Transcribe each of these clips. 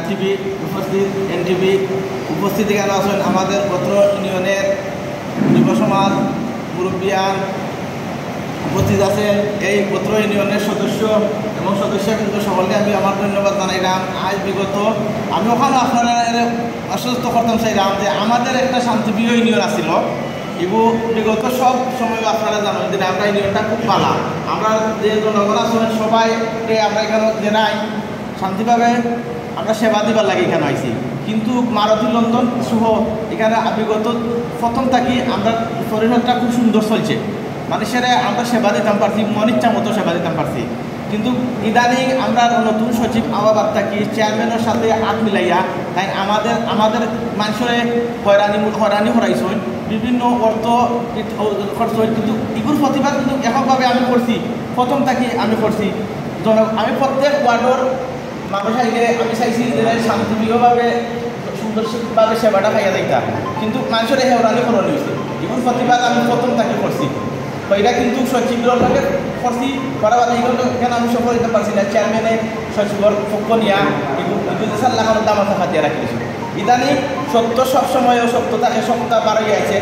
TV উপস্থিত, NTV উপস্থিত এখানে আছেন আমাদের পত্র ইউনিয়নের যুব সমাজ মুরব্বিয়ান উপস্থিত আছেন। এই পত্র ইউনিয়নের সদস্য এবং সদস্য কিন্তু সকলকে আমি আমার ধন্যবাদ জানাইলাম। আজ বিগত আমি ওখানে আপনারা আশ্বস্ত করতাম চাইলাম যে আমাদের একটা শান্তিপ্রিয় ইউনিয়ন আসছিল, এগুলো বিগত সব সময় আপনারা জানেন যে আমরা ইউনিয়নটা খুব ভালো, আমরা যে জনগণ আছেন সবাইকে আমরা এখানে জেনাই শান্তিভাবে আমরা সেবা দিবার লাগে এখানে আইছি। কিন্তু মারুতি লন্ডন সহ এখানে বিগত প্রথম থাকি আমরা পরিষদটা খুব সুন্দর চলছে, মানুষেরা আমরা সেবা দিতাম পারছি, মন ইচ্ছা মতো সেবা দিতাম পারছি। কিন্তু ইদানিং আমরা নতুন সচিব আবার থাকি চেয়ারম্যানের সাথে হাত মিলাইয়া তাই আমাদের মানুষের হয়রানি হরাইছেন, বিভিন্ন অর্থ খরচ হয়, কিন্তু এগুলোর প্রতিবাদ কিন্তু এককভাবে আমি করছি, প্রথম থাকি আমি করছি। আমি প্রত্যেক ওয়ার্ডর মানুষ আইলে আমি চাইছি যে শান্তিপ্রিয়ভাবে সুন্দরভাবে সেবাটা খাইয়া যাইতাম, কিন্তু মানুষের হয়রানি হরানি হয়েছে, এগুলোর প্রতিবাদ আমি প্রথম থাকি করছি। তো এটা কিন্তু সচিবগুলোর লগে করছি করা বাদে এগুলো এখানে আমি সফল দিতে পারছি না, চেয়ারম্যানে সচিবর পক্ষ নিয়া এগুলো 4 লাখ দাম থাকা দিয়ে রাখিয়েছি। ইদানিং সত্য সবসময়ও সত্য থাকে, সপ্তাহ বারোই আছে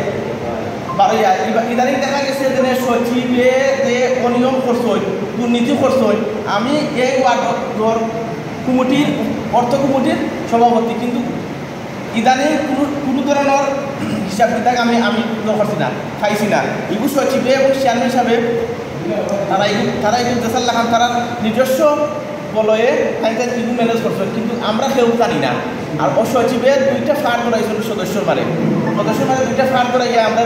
ইদানিং দেখা গেছে যে সচিবে যে অনিয়ম করছে দুর্নীতি করছে। আমি এই ওয়ার্ড কমিটির অর্থ কমিটির সভাপতি, কিন্তু ইদানিং কোনো ধরনের হিসাব কিতাব আমি করছি না, খাইছি না। এগুলো সচিবে এবং চেয়ারম্যান হিসাবে তারা এগুলো 4 লাখ তারা নিজস্ব বলয়ে এগুলো ম্যানেজ করছে, কিন্তু আমরা কেউ জানি না। আর অসচিবে 2টা ফান্ড করাইছিল সদস্য মানে 2টা ফান্ড করাইয়া আমরা